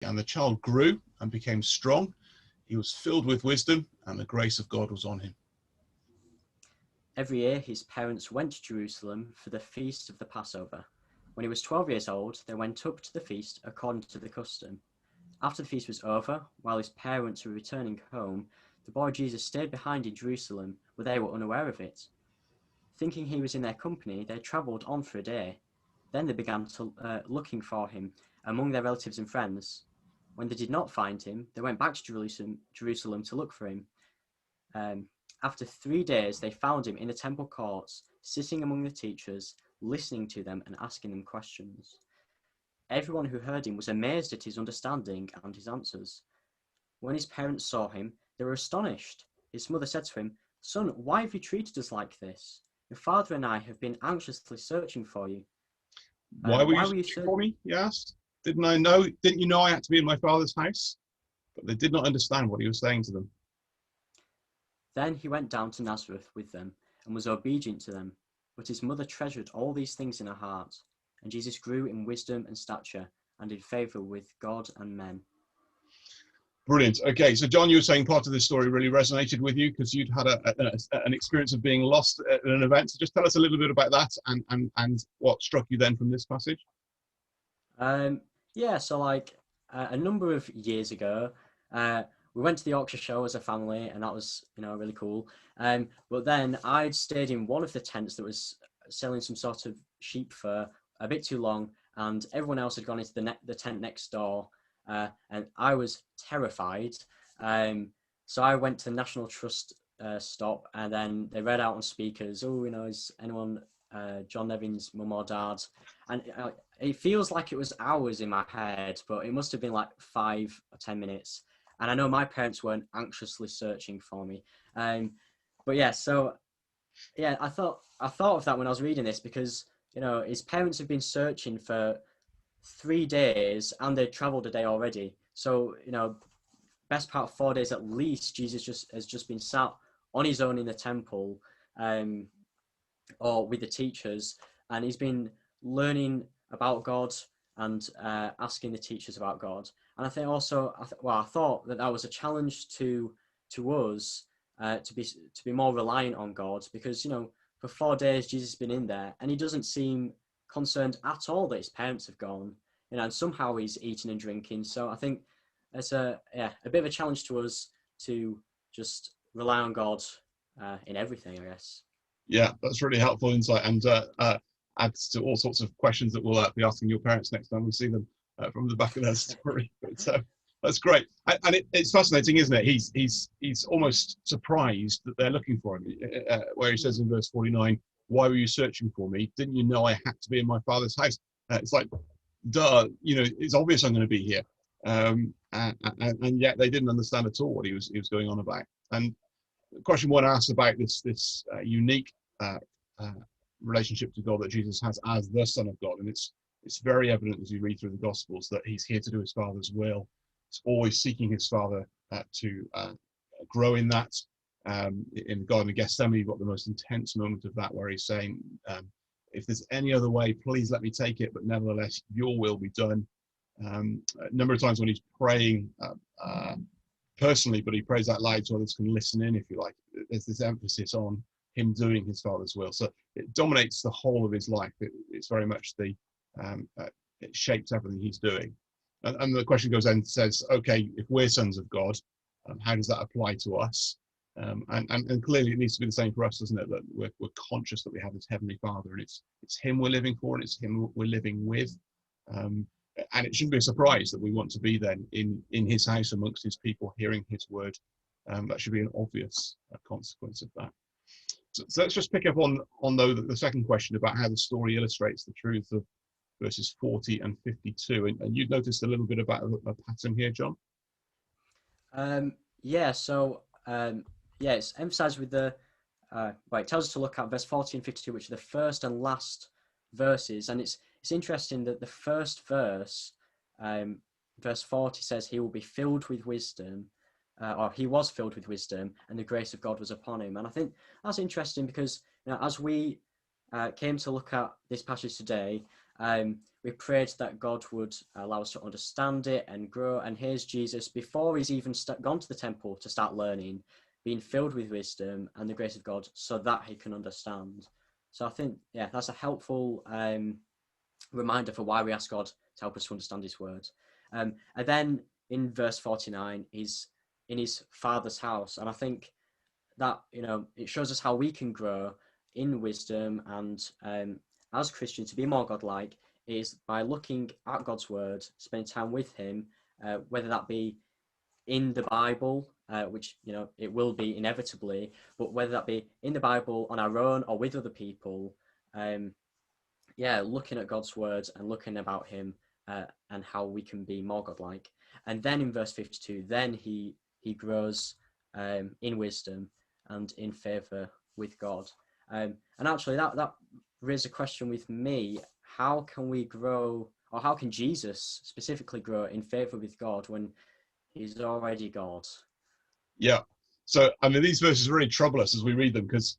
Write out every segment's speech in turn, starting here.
And the child grew and became strong. He was filled with wisdom, and the grace of God was on him. Every year his parents went to Jerusalem for the feast of the Passover. When he was 12 years old, they went up to the feast according to the custom. After the feast was over, while his parents were returning home, the boy Jesus stayed behind in Jerusalem, where they were unaware of it. Thinking he was in their company, they travelled on for a day. Then they began looking for him among their relatives and friends. When they did not find him, they went back to Jerusalem to look for him. After 3 days, they found him in the temple courts, sitting among the teachers, listening to them and asking them questions. Everyone who heard him was amazed at his understanding and his answers. When his parents saw him, they were astonished. His mother said to him, "Son, why have you treated us like this? Your father and I have been anxiously searching for you." Why were you searching searching for me? He asked. Didn't you know I had to be in my father's house? But they did not understand what he was saying to them. Then he went down to Nazareth with them and was obedient to them. But his mother treasured all these things in her heart. And Jesus grew in wisdom and stature and in favour with God and men. Brilliant. Okay, so John, you were saying part of this story really resonated with you because you'd had an experience of being lost at an event. So just tell us a little bit about that and what struck you then from this passage. So a number of years ago, we went to the Yorkshire Show as a family, and that was really cool. But then I'd stayed in one of the tents that was selling some sort of sheep fur a bit too long, and everyone else had gone into the tent next door, and I was terrified. So I went to the National Trust stop, and then they read out on speakers, is anyone John Nevin's mum or dad? And it feels like it was hours in my head, but it must have been like 5 or 10 minutes. And I know my parents weren't anxiously searching for me. I thought of that when I was reading this, because his parents have been searching for 3 days and they travelled a day already. So best part of 4 days at least, Jesus has just been sat on his own in the temple, or with the teachers, and he's been learning about God and asking the teachers about God. And I think also, I thought that was a challenge to us to be more reliant on God, because for 4 days Jesus has been in there and he doesn't seem concerned at all that his parents have gone, and somehow he's eating and drinking. So I think it's a bit of a challenge to us to just rely on God in everything, I guess. Yeah, that's really helpful insight, and adds to all sorts of questions that we'll be asking your parents next time we see them from the back of their story. But that's great, and it's fascinating, isn't it? He's almost surprised that they're looking for him, where he says in verse 49, "Why were you searching for me? Didn't you know I had to be in my father's house?" It's like, duh, it's obvious I'm going to be here, and yet they didn't understand at all what he was going on about. And the question one asked about this unique relationship to God that Jesus has as the Son of God, and it's very evident as you read through the Gospels that he's here to do his Father's will. He's always seeking his Father to grow in that. In the Garden of Gethsemane, you've got the most intense moment of that, where he's saying, "If there's any other way, please let me take it, but nevertheless, your will be done." A number of times when he's praying personally, but he prays out loud so others can listen in, if you like. There's this emphasis on him doing his Father's will, so it dominates the whole of his life. It's very much it shapes everything he's doing. And the question goes and says, okay, if we're sons of God, how does that apply to us? And clearly it needs to be the same for us, doesn't it? That we're conscious that we have this Heavenly Father, and it's him we're living for, and it's him we're living with. And it shouldn't be a surprise that we want to be then in his house amongst his people, hearing his word. That should be an obvious consequence of that. So let's just pick up on though the second question about how the story illustrates the truth of verses 40 and 52. And you've noticed a little bit about a pattern here, John? It's emphasized with the it tells us to look at verse 40 and 52, which are the first and last verses. And it's interesting that the first verse, verse 40, says he will be filled with wisdom, or he was filled with wisdom, and the grace of God was upon him. And I think that's interesting because as we came to look at this passage today, we prayed that God would allow us to understand it and grow. And here's Jesus, before he's even gone to the temple to start learning, being filled with wisdom and the grace of God so that he can understand. So I think, yeah, that's a helpful reminder for why we ask God to help us to understand his word. And then in verse 49, he's in his Father's house. And I think that, it shows us how we can grow in wisdom and as Christians to be more godlike is by looking at God's word, spending time with him, whether that be in the Bible, which it will be inevitably, but whether that be in the Bible on our own or with other people, looking at God's words and looking about him and how we can be more godlike. And then in verse 52, then he grows in wisdom and in favor with God. And actually that raises a question with me. How can we grow, or how can Jesus specifically grow in favor with God when he's already God? Yeah. So I mean, these verses really trouble us as we read them, because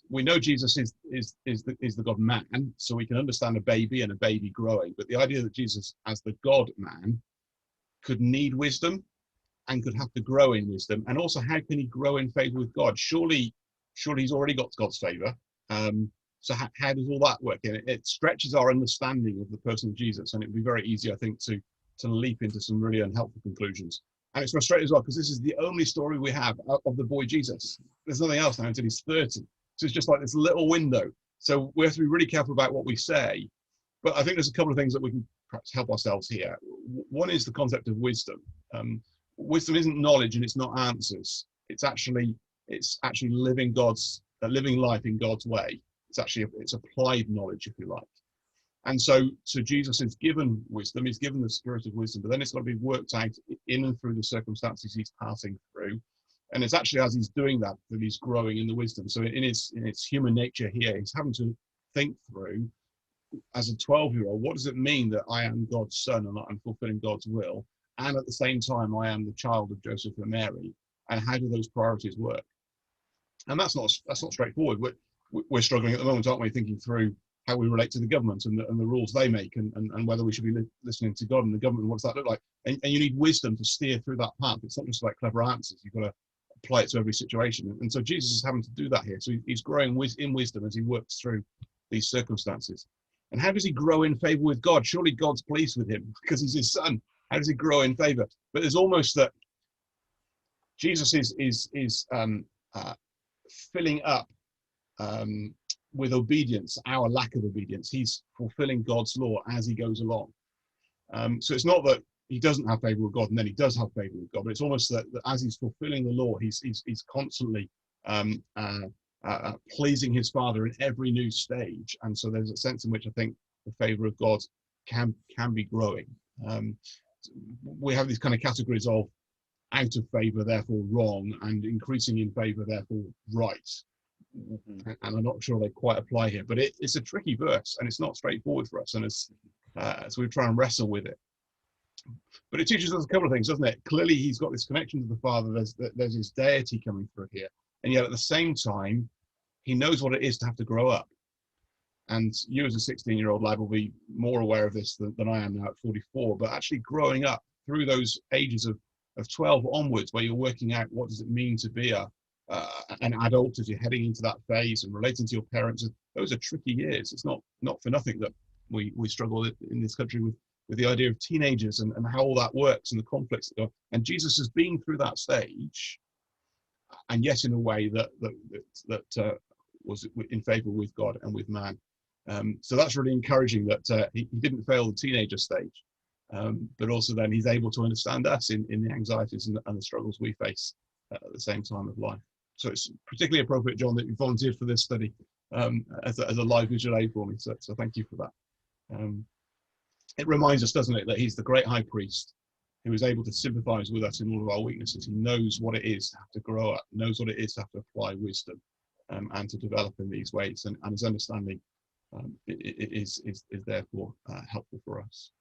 we know Jesus is the God man, so we can understand a baby and a baby growing. But the idea that Jesus, as the God man, could need wisdom and could have to grow in wisdom, and also how can he grow in favor with God? Surely he's already got God's favor. So how does all that work? And it stretches our understanding of the person of Jesus, and it would be very easy, I think, to leap into some really unhelpful conclusions. And it's frustrating as well, because this is the only story we have of the boy Jesus. There's nothing else now until he's 30. So it's just like this little window. So we have to be really careful about what we say. But I think there's a couple of things that we can perhaps help ourselves here. One is the concept of wisdom. Wisdom isn't knowledge and it's not answers. It's actually living living life in God's way. It's applied knowledge, if you like. And so Jesus is given wisdom, he's given the spirit of wisdom, but then it's got to be worked out in and through the circumstances he's passing through. And it's actually as he's doing that he's growing in the wisdom. So in his human nature here, he's having to think through, as a 12-year-old, what does it mean that I am God's son and I'm fulfilling God's will? And at the same time, I am the child of Joseph and Mary. And how do those priorities work? And that's not straightforward. We're struggling at the moment, aren't we, thinking through how we relate to the government and the rules they make, and whether we should be listening to God and the government. What does that look like? And you need wisdom to steer through that path. It's not just like clever answers. You've got to apply it to every situation. And so Jesus is having to do that here. So he's growing in wisdom as he works through these circumstances. And how does he grow in favor with God? Surely God's pleased with him because he's his son. How does he grow in favor? But there's almost that Jesus is filling up with obedience, our lack of obedience. He's fulfilling God's law as he goes along. So it's not that he doesn't have favor with God and then he does have favor with God, but it's almost that as he's fulfilling the law, he's constantly pleasing his Father in every new stage. And so there's a sense in which I think the favor of God can be growing. We have these kind of categories of out of favor, therefore wrong, and increasing in favor, therefore right. And I'm not sure they quite apply here, but it's a tricky verse and it's not straightforward for us, and as we try and wrestle with it. But it teaches us a couple of things, doesn't it? Clearly he's got this connection to the Father. There's his deity coming through here, and yet at the same time he knows what it is to have to grow up. And you as a 16-year-old lad will be more aware of this than I am now at 44, but actually growing up through those ages of 12 onwards, where you're working out what does it mean to be an adult as you're heading into that phase and relating to your parents. Those are tricky years. It's not for nothing that we struggle in this country with the idea of teenagers and how all that works and the conflicts that go. And Jesus has been through that stage, and yet in a way that was in favor with God and with man. So that's really encouraging that he didn't fail the teenager stage, but also then he's able to understand us in the anxieties and the struggles we face at the same time of life. So it's particularly appropriate, John, that you volunteered for this study as a live visual aid for me. So thank you for that. It reminds us, doesn't it, that he's the great high priest who is able to sympathize with us in all of our weaknesses. He knows what it is to have to grow up, knows what it is to have to apply wisdom and to develop in these ways. And his understanding is therefore helpful for us.